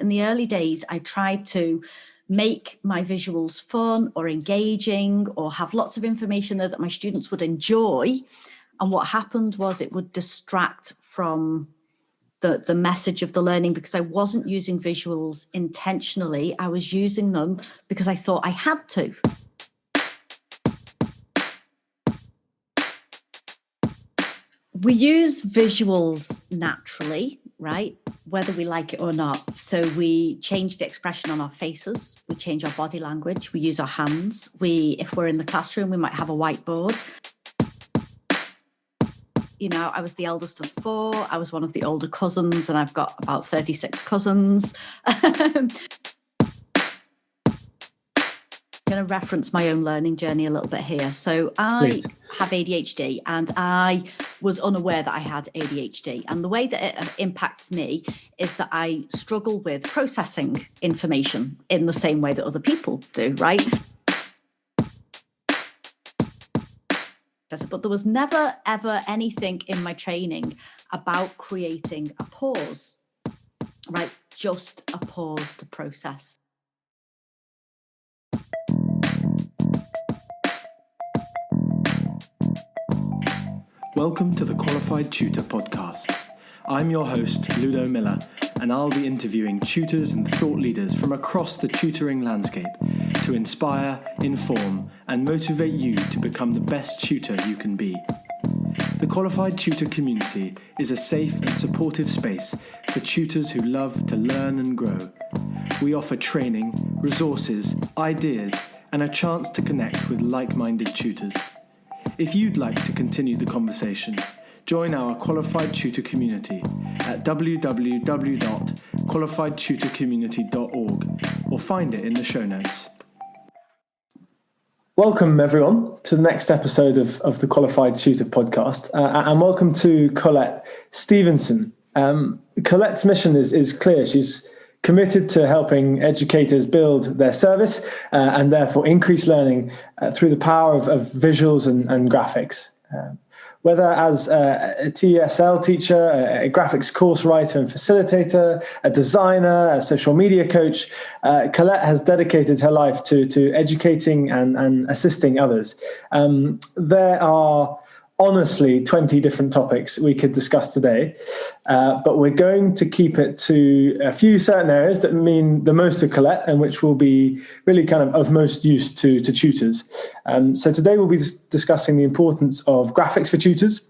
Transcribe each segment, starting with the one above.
in the early days, I tried to make my visuals fun or engaging or have lots of information there that my students would enjoy. And what happened was it would distract from the message of the learning, because I wasn't using visuals intentionally. I was using them because I thought I had to. We use visuals naturally, right? Whether we like it or not. So we change the expression on our faces. We change our body language. We use our hands. If we're in the classroom, we might have a whiteboard. You know, I was the eldest of 4. I was one of the older cousins, and I've got about 36 cousins. I'm going to reference my own learning journey a little bit here. So I have ADHD, and I was unaware that I had ADHD. And the way that it impacts me is that I struggle with processing information in the same way that other people do, right? But there was never, ever anything in my training about creating a pause, right? Just a pause to process. Welcome to the Qualified Tutor Podcast. I'm your host, Ludo Miller, and I'll be interviewing tutors and thought leaders from across the tutoring landscape to inspire, inform, and motivate you to become the best tutor you can be. The Qualified Tutor community is a safe and supportive space for tutors who love to learn and grow. We offer training, resources, ideas, and a chance to connect with like-minded tutors. If you'd like to continue the conversation, join our Qualified Tutor community at www.qualifiedtutorcommunity.org or find it in the show notes. Welcome, everyone, to the next episode of the Qualified Tutor podcast, and welcome to Colette Stevenson. Colette's mission is clear. She's committed to helping educators build their service and therefore increase learning through the power of visuals and graphics. Whether as a TESL teacher, a graphics course writer and facilitator, a designer, a social media coach, Colette has dedicated her life to educating and assisting others. There are honestly 20 different topics we could discuss today, but we're going to keep it to a few certain areas that mean the most to Colette and which will be really kind of most use to tutors. So today we'll be discussing the importance of graphics for tutors,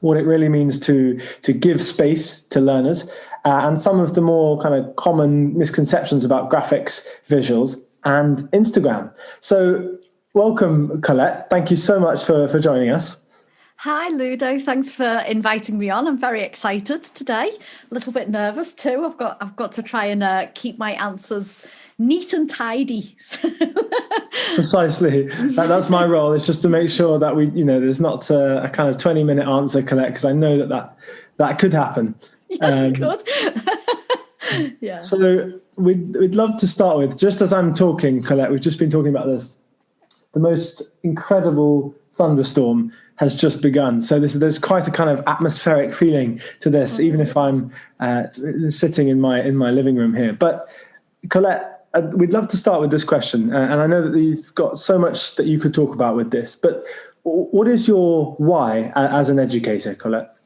what it really means to give space to learners, and some of the more kind of common misconceptions about graphics, visuals, and Instagram. So welcome, Colette. Thank you so much for joining us. Hi, Ludo. Thanks for inviting me on. I'm very excited today. A little bit nervous too. I've got to try and keep my answers neat and tidy. Precisely. That's my role. It's just to make sure that there's not a kind of 20-minute answer, Colette, because I know that could happen. Yes, it could. Yeah. So we'd love to start with, just as I'm talking, Colette, we've just been talking about this, the most incredible thunderstorm has just begun. So there's quite a kind of atmospheric feeling to this, even if I'm sitting in my living room here. But Colette, we'd love to start with this question. And I know that you've got so much that you could talk about with this, but what is your why as an educator, Colette?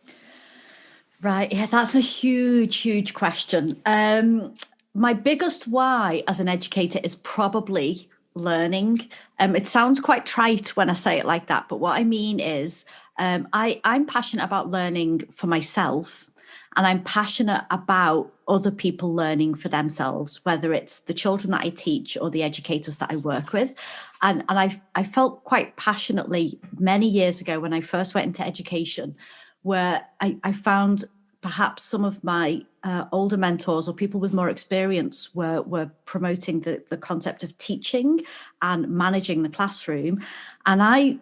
Right. Yeah, that's a huge question. My biggest why as an educator is probably learning. It sounds quite trite when I say it like that, but what I mean is I'm passionate about learning for myself, and I'm passionate about other people learning for themselves, whether it's the children that I teach or the educators that I work with. And I felt quite passionately many years ago when I first went into education, where I found perhaps some of my older mentors or people with more experience were promoting the concept of teaching and managing the classroom. And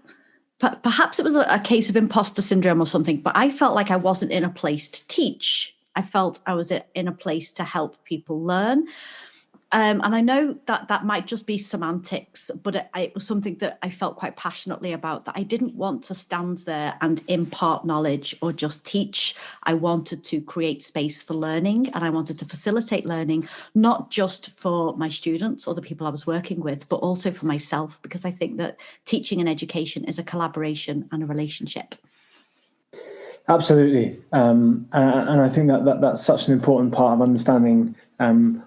perhaps it was a case of imposter syndrome or something, but I felt like I wasn't in a place to teach. I felt I was in a place to help people learn. And I know that that might just be semantics, but it was something that I felt quite passionately about, that I didn't want to stand there and impart knowledge or just teach. I wanted to create space for learning, and I wanted to facilitate learning, not just for my students or the people I was working with, but also for myself, because I think that teaching and education is a collaboration and a relationship. Absolutely. And I think that's such an important part of understanding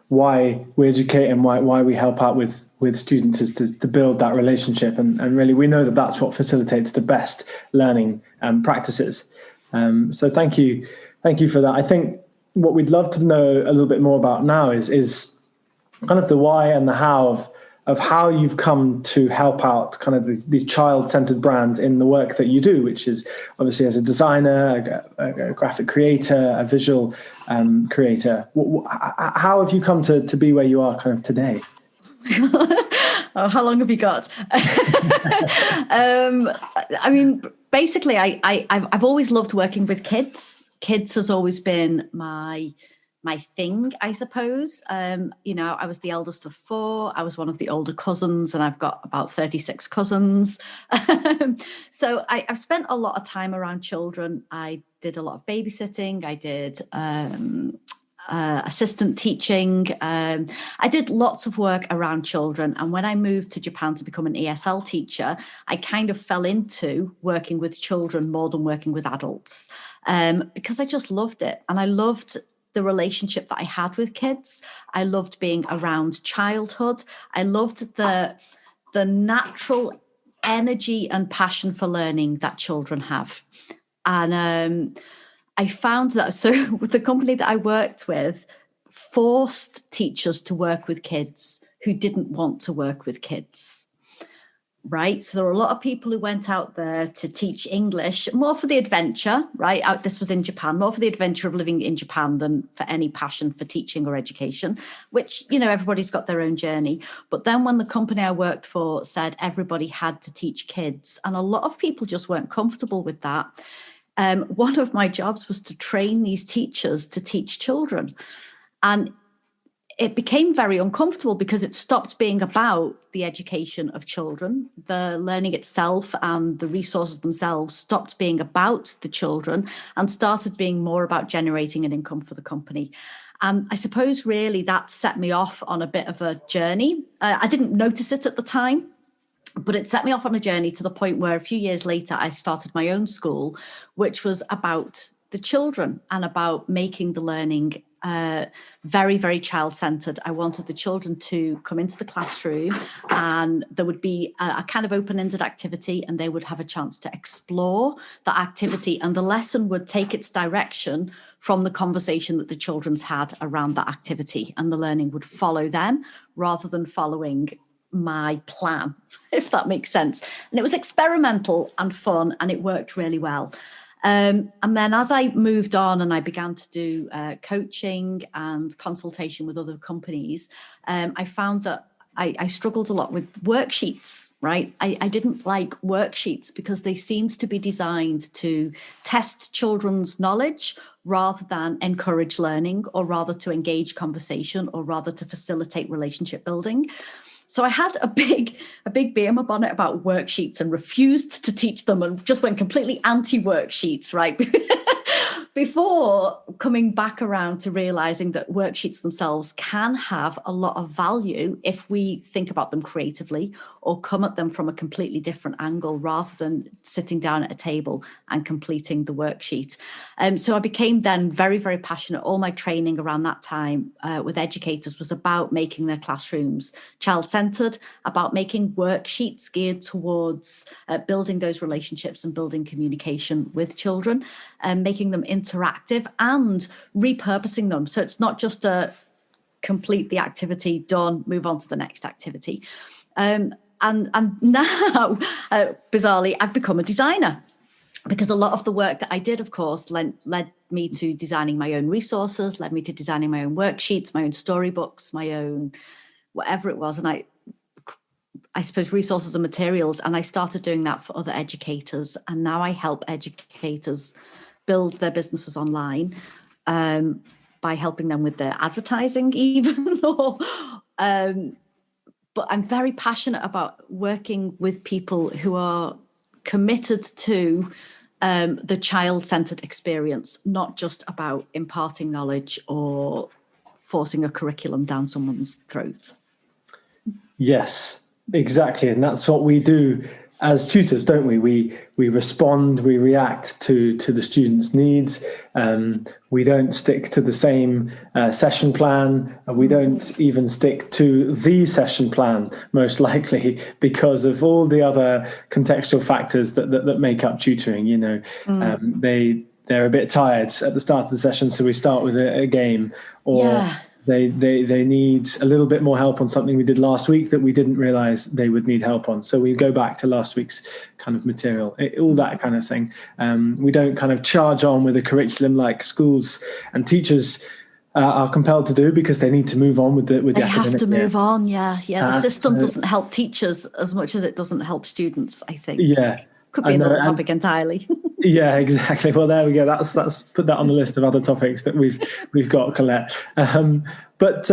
why we educate and why we help out with students, is to build that relationship. And really, we know that that's what facilitates the best learning practices. So thank you for that. I think what we'd love to know a little bit more about now is kind of the why and the how of how you've come to help out kind of these child-centered brands in the work that you do, which is obviously as a designer, a graphic creator, a visual creator. How have you come to be where you are kind of today? Oh, how long have you got? I mean, basically, I've always loved working with kids. Kids has always been my thing, I suppose. You know, I was the eldest of four. I was one of the older cousins, and I've got about 36 cousins. So I've spent a lot of time around children. I did a lot of babysitting. I did assistant teaching. I did lots of work around children. And when I moved to Japan to become an ESL teacher, I kind of fell into working with children more than working with adults, because I just loved it. And I loved the relationship that I had with kids. I loved being around childhood. I loved the natural energy and passion for learning that children have. And I found that, so with the company that I worked with, forced teachers to work with kids who didn't want to work with kids. Right. So there were a lot of people who went out there to teach English more for the adventure, right? This was in Japan, more for the adventure of living in Japan than for any passion for teaching or education, which, you know, everybody's got their own journey. But then when the company I worked for said everybody had to teach kids, and a lot of people just weren't comfortable with that. One of my jobs was to train these teachers to teach children. And it became very uncomfortable because it stopped being about the education of children. The learning itself and the resources themselves stopped being about the children and started being more about generating an income for the company. I suppose really that set me off on a bit of a journey. I didn't notice it at the time, but it set me off on a journey to the point where a few years later, I started my own school, which was about the children and about making the learning very, very child-centered. I wanted the children to come into the classroom, and there would be a kind of open-ended activity, and they would have a chance to explore that activity, and the lesson would take its direction from the conversation that the children's had around that activity, and the learning would follow them rather than following my plan, if that makes sense. And it was experimental and fun, and it worked really well. And then as I moved on and I began to do coaching and consultation with other companies, I found that I struggled a lot with worksheets, right? I didn't like worksheets because they seemed to be designed to test children's knowledge rather than encourage learning, or rather to engage conversation, or rather to facilitate relationship building. So I had a big bee in my bonnet about worksheets and refused to teach them and just went completely anti-worksheets, right? Before coming back around to realizing that worksheets themselves can have a lot of value if we think about them creatively or come at them from a completely different angle rather than sitting down at a table and completing the worksheet. So I became then very, very passionate. All my training around that time with educators was about making their classrooms child-centered, about making worksheets geared towards building those relationships and building communication with children, and making them interactive and repurposing them. So it's not just a complete the activity, done, move on to the next activity. And now, bizarrely, I've become a designer, because a lot of the work that I did, of course, led me to designing my own resources, led me to designing my own worksheets, my own storybooks, my own whatever it was. And I suppose resources and materials. And I started doing that for other educators. And now I help educators build their businesses online by helping them with their advertising even, or But I'm very passionate about working with people who are committed to the child-centered experience, not just about imparting knowledge or forcing a curriculum down someone's throat. Yes, exactly. And that's what we do as tutors, don't we? We respond, we react to the students' needs. We don't stick to the same session plan. We don't even stick to the session plan, most likely, because of all the other contextual factors that make up tutoring. They're a bit tired at the start of the session, so we start with a game, or they need a little bit more help on something we did last week that we didn't realize they would need help on. So we go back to last week's kind of material, all that kind of thing. We don't kind of charge on with a curriculum like schools and teachers are compelled to do, because they need to move on with the they academic have to year. move on. The system doesn't help teachers as much as it doesn't help students, I think. Could be another topic entirely. Yeah, exactly. Well, there we go. That's put that on the list of other topics that we've got, Colette. But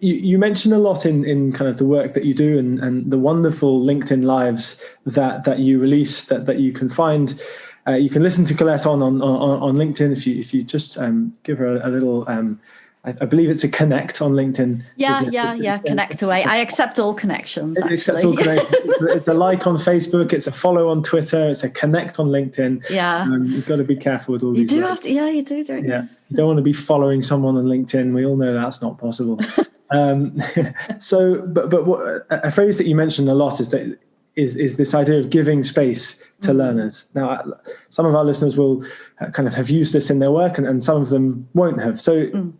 you mentioned a lot in kind of the work that you do and the wonderful LinkedIn lives that you release that you can find. You can listen to Colette on LinkedIn if you just give her a little. I believe it's a connect on LinkedIn. Yeah. Connect away. I accept all connections, actually. Accept all connections. It's a like on Facebook. It's a follow on Twitter. It's a connect on LinkedIn. Yeah. You've got to be careful with all these. You do have to. Yeah, you do, don't you? Yeah. You don't want to be following someone on LinkedIn. We all know that's not possible. So, but what, a phrase that you mentioned a lot is this idea of giving space to learners. Now, some of our listeners will kind of have used this in their work, and some of them won't have. So.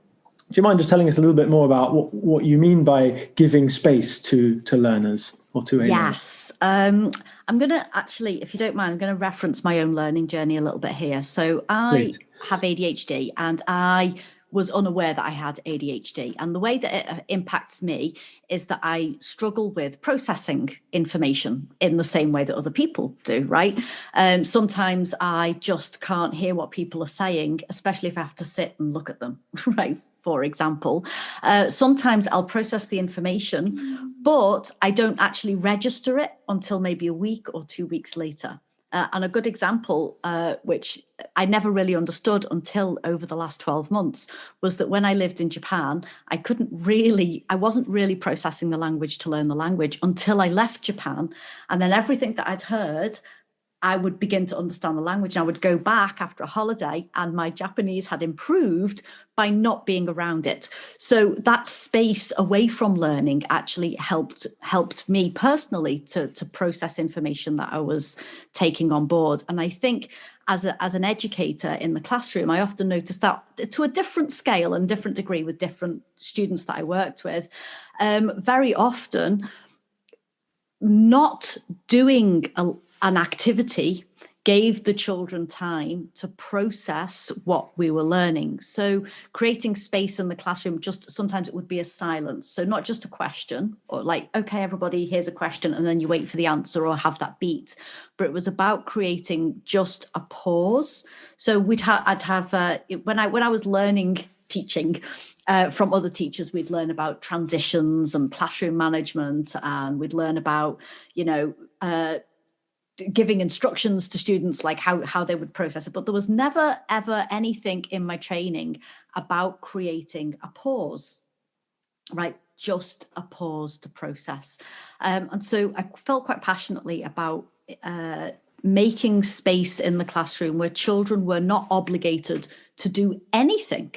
Do you mind just telling us a little bit more about what you mean by giving space to learners or to a Yes. I'm going to actually, if you don't mind, I'm going to reference my own learning journey a little bit here. So I have ADHD, and I was unaware that I had ADHD. And the way that it impacts me is that I struggle with processing information in the same way that other people do, right? Sometimes I just can't hear what people are saying, especially if I have to sit and look at them, right? For example, sometimes I'll process the information, but I don't actually register it until maybe a week or 2 weeks later. And a good example, which I never really understood until over the last 12 months, was that when I lived in Japan, I wasn't really processing the language to learn the language until I left Japan. And then everything that I'd heard, I would begin to understand the language. And I would go back after a holiday, and my Japanese had improved by not being around it. So that space away from learning actually helped me personally to process information that I was taking on board. And I think as an educator in the classroom, I often noticed that to a different scale and different degree with different students that I worked with, very often not doing an activity gave the children time to process what we were learning. So creating space in the classroom, just sometimes it would be a silence. So not just a question or like, okay, everybody, here's a question, and then you wait for the answer or have that beat. But it was about creating just a pause. So I'd have when I was learning teaching from other teachers, we'd learn about transitions and classroom management, and we'd learn about, giving instructions to students, like how they would process it. But there was never, ever anything in my training about creating a pause, right? Just a pause to process. And so I felt quite passionately about making space in the classroom where children were not obligated to do anything,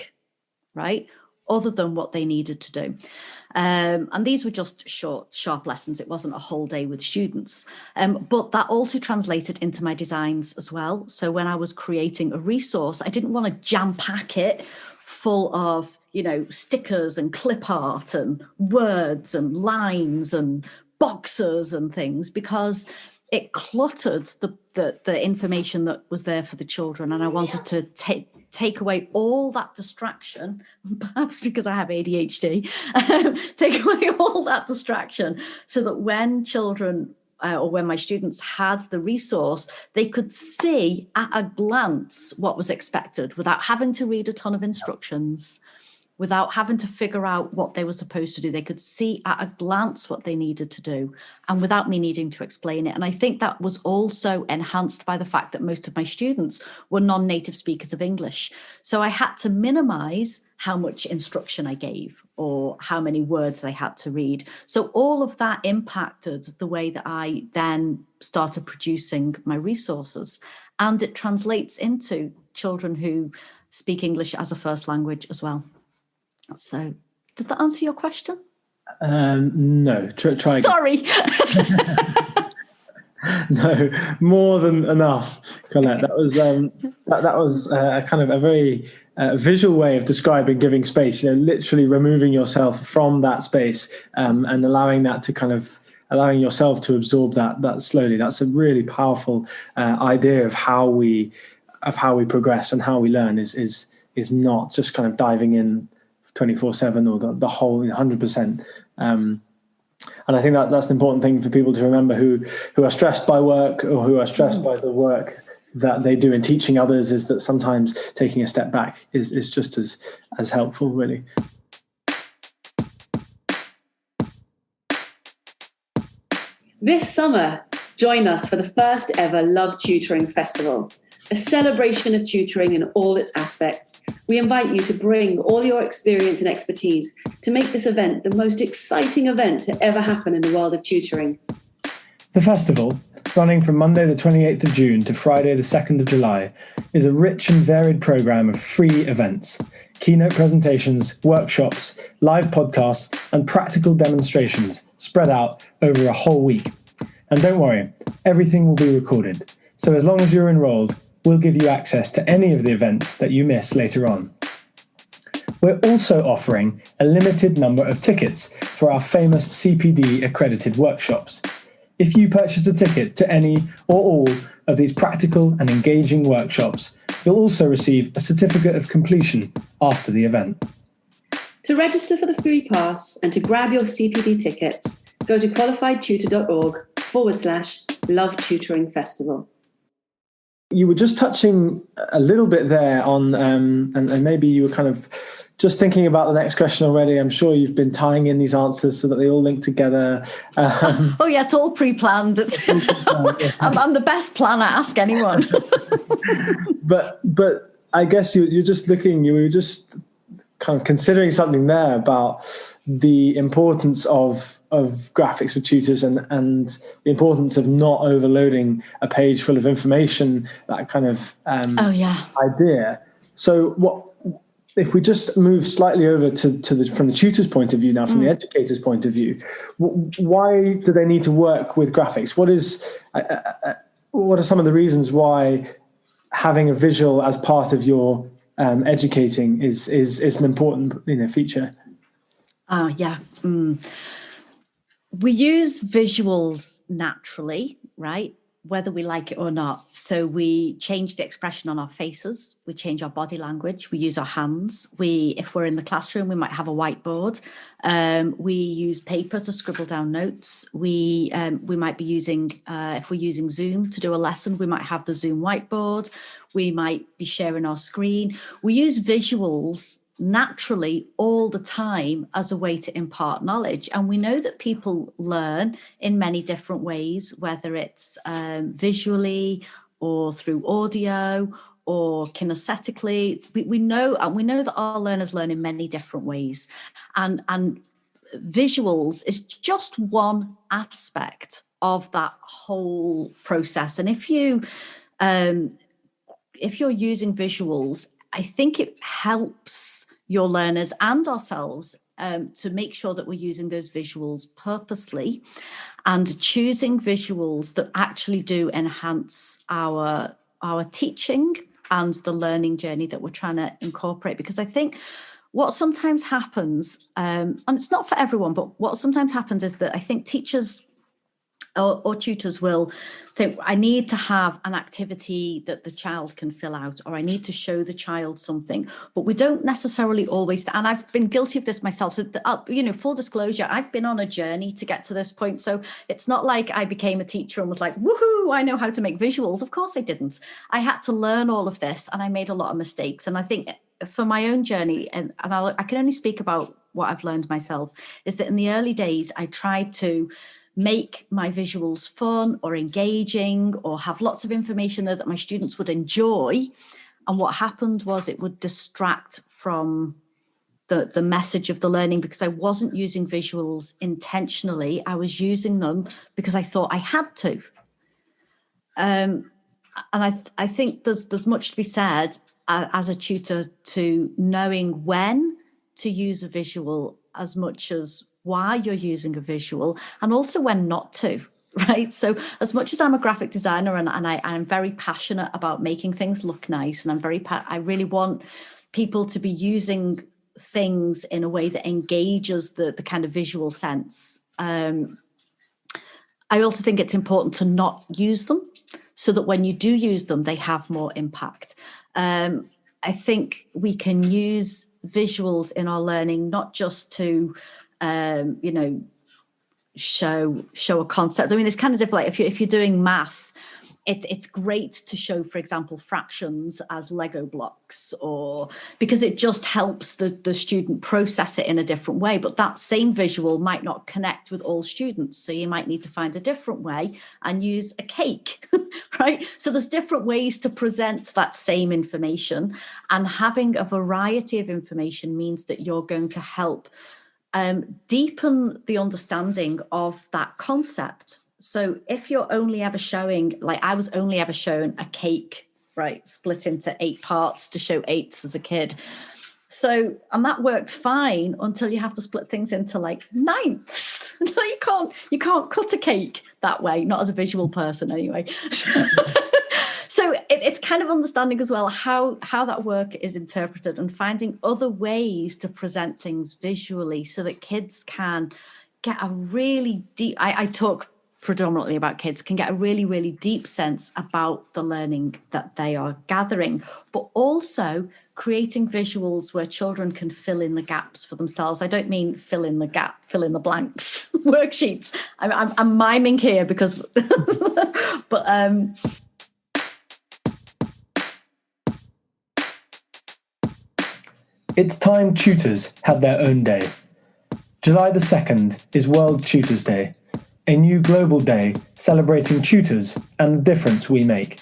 right, other than what they needed to do. And these were just short, sharp lessons. It wasn't a whole day with students. But that also translated into my designs as well. So when I was creating a resource, I didn't want to jam pack it full of, stickers and clip art and words and lines and boxes and things, because it cluttered the information that was there for the children. And I wanted to take away all that distraction, perhaps because I have ADHD, take away all that distraction so that when children or when my students had the resource, they could see at a glance what was expected without having to read a ton of instructions. without having to figure out what they were supposed to do. They could see at a glance what they needed to do, and without me needing to explain it. And I think that was also enhanced by the fact that most of my students were non-native speakers of English. So I had to minimize how much instruction I gave or how many words they had to read. So all of that impacted the way that I then started producing my resources. And it translates into children who speak English as a first language as well. So did that answer your question? No, try again. Sorry. No, more than enough, Colette. That was that was kind of a very visual way of describing giving space. Literally removing yourself from that space and allowing yourself to absorb that slowly. That's a really powerful idea of how we progress and how we learn. Is not just kind of diving in 24/7 or the whole 100%. And I think that's an important thing for people to remember who are stressed by work or who are stressed by the work that they do in teaching others, is that sometimes taking a step back is just as helpful, really. This summer, join us for the first ever Love Tutoring Festival, a celebration of tutoring in all its aspects. We invite you to bring all your experience and expertise to make this event the most exciting event to ever happen in the world of tutoring. The festival, running from Monday the 28th of June to Friday the 2nd of July, is a rich and varied programme of free events, keynote presentations, workshops, live podcasts and practical demonstrations spread out over a whole week. And don't worry, everything will be recorded, so as long as you're enrolled, we'll give you access to any of the events that you miss later on. We're also offering a limited number of tickets for our famous CPD accredited workshops. If you purchase a ticket to any or all of these practical and engaging workshops, you'll also receive a certificate of completion after the event. To register for the free pass and to grab your CPD tickets, go to qualifiedtutor.org/Love Tutoring Festival. You were just touching a little bit there on, and maybe you were kind of just thinking about the next question already. I'm sure you've been tying in these answers so that they all link together. Oh yeah, it's all pre-planned. I'm the best planner. Ask anyone. But I guess you were just kind of considering something there about the importance of graphics for tutors and the importance of not overloading a page full of information, that kind of idea. So what if we just move slightly over from the tutor's point of view now, from the educator's point of view, why do they need to work with graphics? What are some of the reasons why having a visual as part of your educating is an important feature? We use visuals naturally, right? Whether we like it or not. So we change the expression on our faces. We change our body language. We use our hands. If we're in the classroom, we might have a whiteboard. We use paper to scribble down notes. We might be using, if we're using Zoom to do a lesson, we might have the Zoom whiteboard. We might be sharing our screen. We use visuals naturally all the time as a way to impart knowledge. And we know that people learn in many different ways, whether it's visually or through audio or kinesthetically. We know that our learners learn in many different ways. And visuals is just one aspect of that whole process. And if you're using visuals, I think it helps your learners and ourselves to make sure that we're using those visuals purposely and choosing visuals that actually do enhance our teaching and the learning journey that we're trying to incorporate. Because I think what sometimes happens, and it's not for everyone, but what sometimes happens is that I think teachers or tutors will think, I need to have an activity that the child can fill out, or I need to show the child something, but we don't necessarily always, and I've been guilty of this myself. So, full disclosure, I've been on a journey to get to this point. So it's not like I became a teacher and was like, woohoo, I know how to make visuals. Of course I didn't. I had to learn all of this and I made a lot of mistakes. And I think for my own journey, and I can only speak about what I've learned myself, is that in the early days, I tried to make my visuals fun or engaging or have lots of information there that my students would enjoy. And what happened was it would distract from the message of the learning, because I wasn't using visuals intentionally. I was using them because I thought I had to. And I think there's much to be said as a tutor to knowing when to use a visual as much as why you're using a visual, and also when not to. Right. So as much as I'm a graphic designer and I'm very passionate about making things look nice, and I really want people to be using things in a way that engages the kind of visual sense. I also think it's important to not use them, so that when you do use them, they have more impact. I think we can use visuals in our learning, not just to, show a concept. I mean, it's kind of different. Like if you're doing math, it's great to show, for example, fractions as Lego blocks, or because it just helps the student process it in a different way. But that same visual might not connect with all students. So you might need to find a different way and use a cake, right? So there's different ways to present that same information, and having a variety of information means that you're going to help deepen the understanding of that concept. So if you're only ever showing, like I was only ever shown a cake, right, split into 8 parts to show eighths as a kid. So, and that worked fine until you have to split things into like ninths. You can't cut a cake that way, not as a visual person anyway. So it's kind of understanding as well how that work is interpreted, and finding other ways to present things visually so that kids can get a really deep, I talk predominantly about kids, can get a really, really deep sense about the learning that they are gathering, but also creating visuals where children can fill in the gaps for themselves. I don't mean fill in the blanks worksheets. I'm miming here because, but It's time tutors had their own day. July the 2nd is World Tutors Day, a new global day celebrating tutors and the difference we make.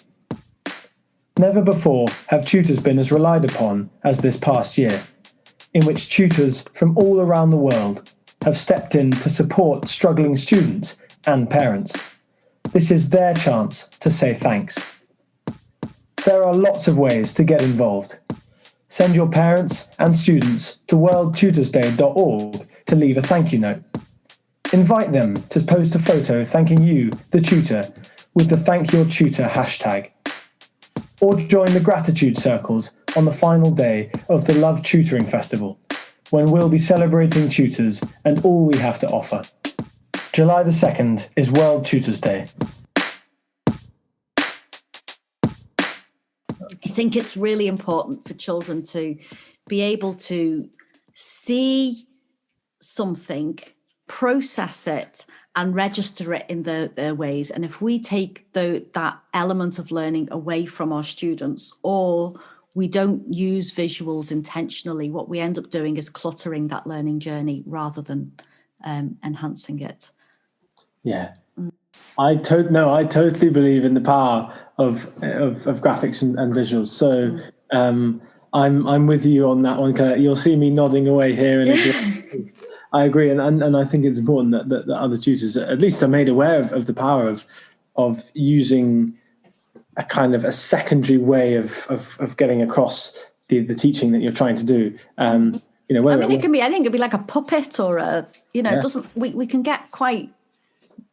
Never before have tutors been as relied upon as this past year, in which tutors from all around the world have stepped in to support struggling students and parents. This is their chance to say thanks. There are lots of ways to get involved. Send your parents and students to worldtutorsday.org to leave a thank you note. Invite them to post a photo thanking you, the tutor, with the Thank Your Tutor hashtag. Or join the gratitude circles on the final day of the Love Tutoring Festival, when we'll be celebrating tutors and all we have to offer. July the 2nd is World Tutors Day. I think it's really important for children to be able to see something, process it, and register it in their ways. And if we take that element of learning away from our students, or we don't use visuals intentionally, what we end up doing is cluttering that learning journey rather than enhancing it. Yeah. I totally believe in the power of graphics and visuals. So I'm with you on that one, Colette. You'll see me nodding away here. And I agree, and I think it's important that other tutors at least are made aware of the power of using a kind of a secondary way of getting across the teaching that you're trying to do. It can be anything. It could be like a puppet or it doesn't. We can get quite.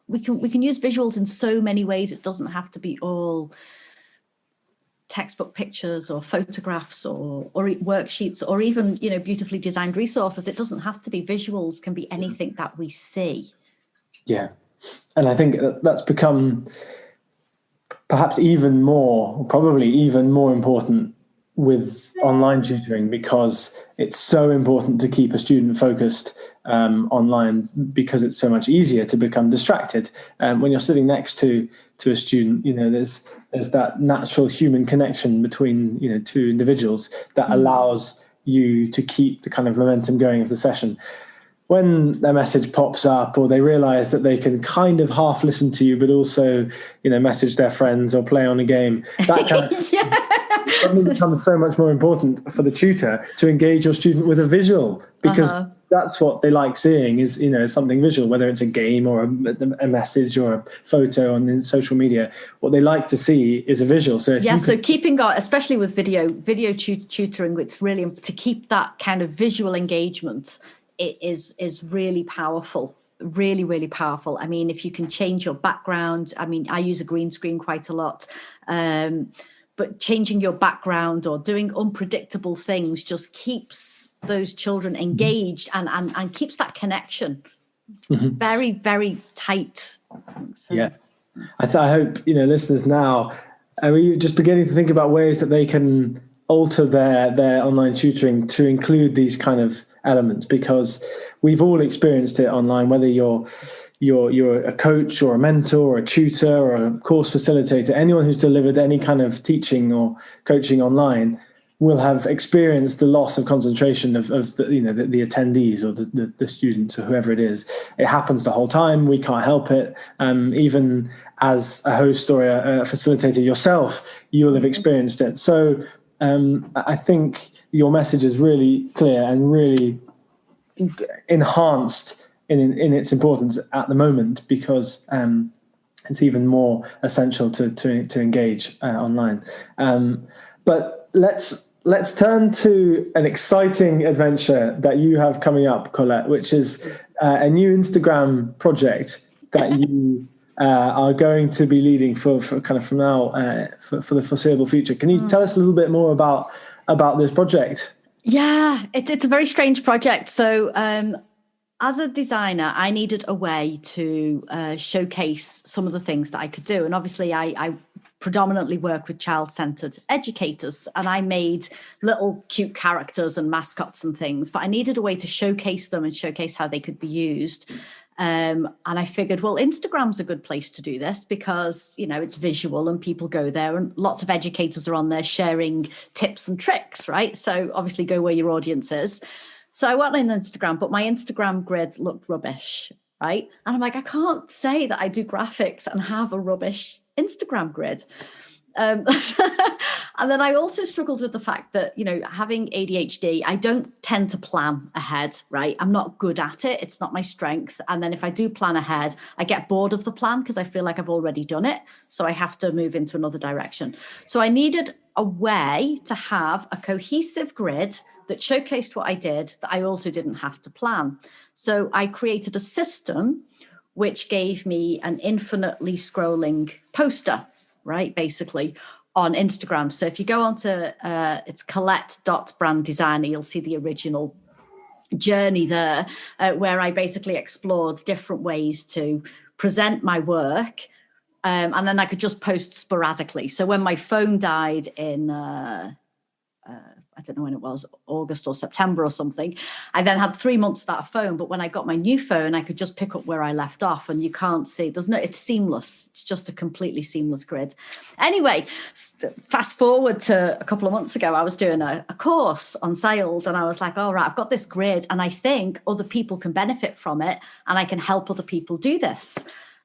We can use visuals in so many ways. It doesn't have to be all textbook pictures or photographs or worksheets or even beautifully designed resources. It doesn't have to be. Visuals can be anything that we see. Yeah, and I think that's become perhaps probably even more important with online tutoring, because it's so important to keep a student focused online, because it's so much easier to become distracted when you're sitting next to a student. There's that natural human connection between two individuals that allows you to keep the kind of momentum going of the session. When a message pops up, or they realize that they can kind of half listen to you, but also, message their friends or play on a game, that kind of suddenly becomes so much more important for the tutor to engage your student with a visual, because that's what they like seeing is, something visual, whether it's a game or a message or a photo on social media. What they like to see is a visual. So keeping on, especially with video tutoring, it's really to keep that kind of visual engagement. It is really powerful, really, really powerful. I mean, if you can change your background, I use a green screen quite a lot, but changing your background or doing unpredictable things just keeps those children engaged and keeps that connection very, very tight. So. Yeah, I hope listeners now are just beginning to think about ways that they can alter their online tutoring to include these kind of elements, because we've all experienced it online, whether you're a coach or a mentor or a tutor or a course facilitator. Anyone who's delivered any kind of teaching or coaching online will have experienced the loss of concentration of the attendees or the students or whoever it is. It happens the whole time. We can't help it. Even as a host or a facilitator yourself, you'll have experienced it. So I think your message is really clear and really enhanced in its importance at the moment, because it's even more essential to engage online. But let's turn to an exciting adventure that you have coming up, Colette, which is a new Instagram project that you are going to be leading for kind of from now for the foreseeable future. Can you tell us a little bit more about this project? Yeah, it's a very strange project. So as a designer, I needed a way to showcase some of the things that I could do. And obviously I predominantly work with child-centered educators, and I made little cute characters and mascots and things, but I needed a way to showcase them and showcase how they could be used. And I figured, well, Instagram's a good place to do this because, it's visual and people go there and lots of educators are on there sharing tips and tricks, right? So obviously go where your audience is. So I went on Instagram, but my Instagram grid looked rubbish, right? And I'm like, I can't say that I do graphics and have a rubbish Instagram grid. And then I also struggled with the fact that, having ADHD, I don't tend to plan ahead, right? I'm not good at it. It's not my strength. And then if I do plan ahead, I get bored of the plan because I feel like I've already done it. So I have to move into another direction. So I needed a way to have a cohesive grid that showcased what I did, that I also didn't have to plan. So I created a system which gave me an infinitely scrolling poster, right, basically, on Instagram. So if you go on to, it's Colette.branddesigner, you'll see the original journey there, where I basically explored different ways to present my work. And then I could just post sporadically. So when my phone died in, I don't know when it was, August or September or something, I then had 3 months without a phone. But when I got my new phone, I could just pick up where I left off, and you can't see, it's seamless. It's just a completely seamless grid. Anyway, fast forward to a couple of months ago, I was doing a course on sales, and I was like, all right, I've got this grid and I think other people can benefit from it and I can help other people do this.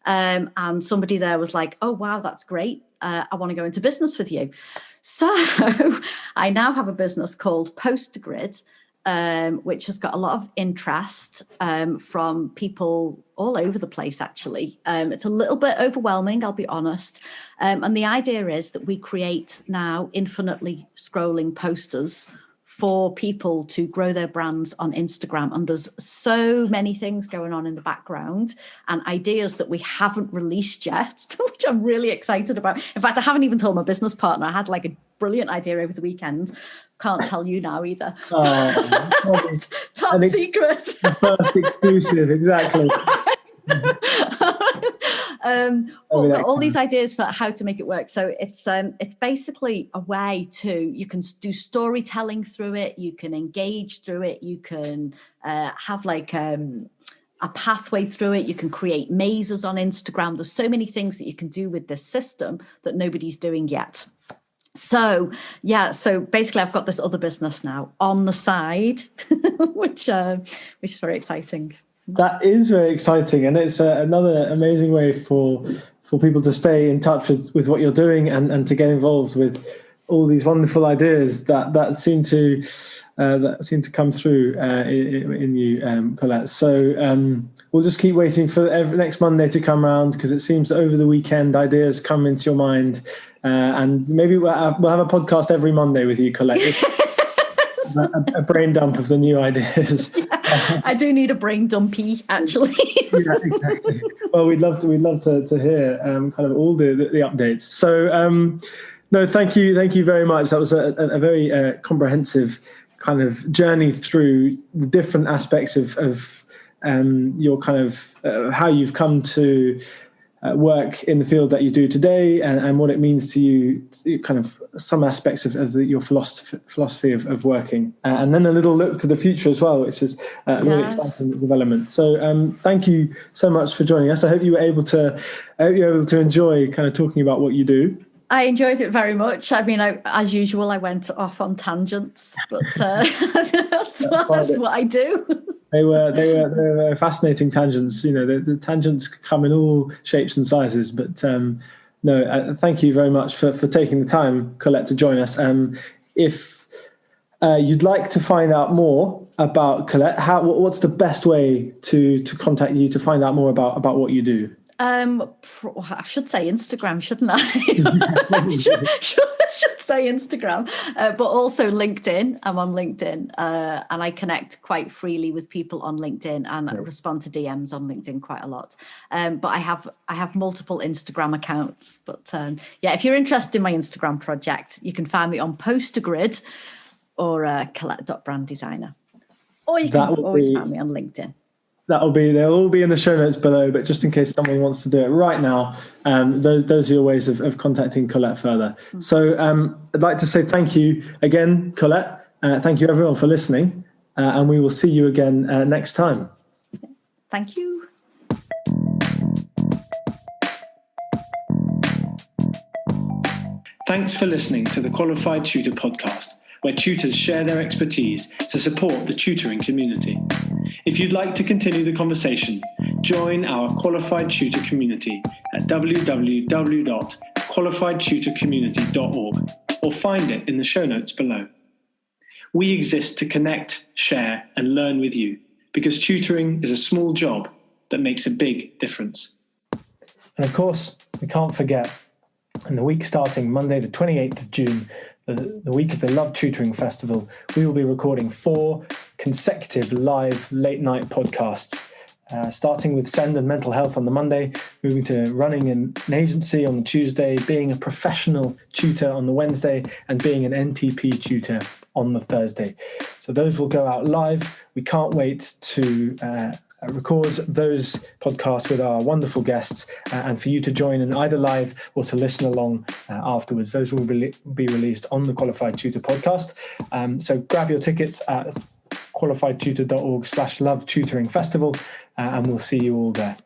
And somebody there was like, oh, wow, that's great. I want to go into business with you. So I now have a business called PostGrid, which has got a lot of interest from people all over the place, actually. It's a little bit overwhelming, I'll be honest. And the idea is that we create now infinitely scrolling posters for people to grow their brands on Instagram. And there's so many things going on in the background and ideas that we haven't released yet, which I'm really excited about. In fact, I haven't even told my business partner. I had like a brilliant idea over the weekend. Can't tell you now either. Top secret. First exclusive, exactly. But we've got all these ideas for how to make it work. So it's basically a way you can do storytelling through it. You can engage through it. You can have like a pathway through it. You can create mazes on Instagram. There's so many things that you can do with this system that nobody's doing yet. So basically I've got this other business now on the side, which is very exciting. That is very exciting, and it's another amazing way for people to stay in touch with what you're doing and to get involved with all these wonderful ideas that seem to come through in you, Colette. So we'll just keep waiting for next Monday to come around, because it seems that over the weekend ideas come into your mind, and maybe we'll have a podcast every Monday with you, Colette. a brain dump of the new ideas. Yeah, I do need a brain dumpy, actually. Yeah, exactly. Well, we'd love to hear kind of all the updates. So no, thank you very much. That was a very comprehensive kind of journey through the different aspects of your kind of how you've come to work in the field that you do today, and what it means to you, kind of some aspects of your philosophy of working, and then a little look to the future as well, which is a really exciting development. So thank you so much for joining us. I hope you were able to enjoy kind of talking about what you do. I enjoyed it very much. I mean, as usual, I went off on tangents, but that's what I do. They were fascinating tangents. You know, the tangents come in all shapes and sizes. But no, thank you very much for taking the time, Colette, to join us. If you'd like to find out more about Colette, what's the best way to contact you to find out more about what you do? I should say Instagram, shouldn't I? I should say Instagram, but also LinkedIn. I'm on LinkedIn, and I connect quite freely with people on LinkedIn, and respond to DMs on LinkedIn quite a lot. But I have multiple Instagram accounts. But if you're interested in my Instagram project, you can find me on Postergrid or Colette.branddesigner, or you can always find me on LinkedIn. They'll all be in the show notes below, but just in case someone wants to do it right now, those are your ways of contacting Colette further. So I'd like to say thank you again, Colette. Thank you everyone for listening, and we will see you again next time. Thank you. Thanks for listening to the Qualified Tutor podcast, where tutors share their expertise to support the tutoring community. If you'd like to continue the conversation, join our Qualified Tutor community at www.qualifiedtutorcommunity.org, or find it in the show notes below. We exist to connect, share, and learn with you, because tutoring is a small job that makes a big difference. And of course, we can't forget, in the week starting Monday the 28th of June, the week of the Love Tutoring Festival, we will be recording 4 consecutive live late night podcasts, starting with Send and Mental Health on the Monday, moving to running an agency on the Tuesday, being a professional tutor on the Wednesday, and being an NTP tutor on the Thursday. So those will go out live. We can't wait to record those podcasts with our wonderful guests, and for you to join in either live or to listen along afterwards. Those will be released on the Qualified Tutor podcast. So grab your tickets at qualifiedtutor.org/Love Tutoring Festival, and we'll see you all there.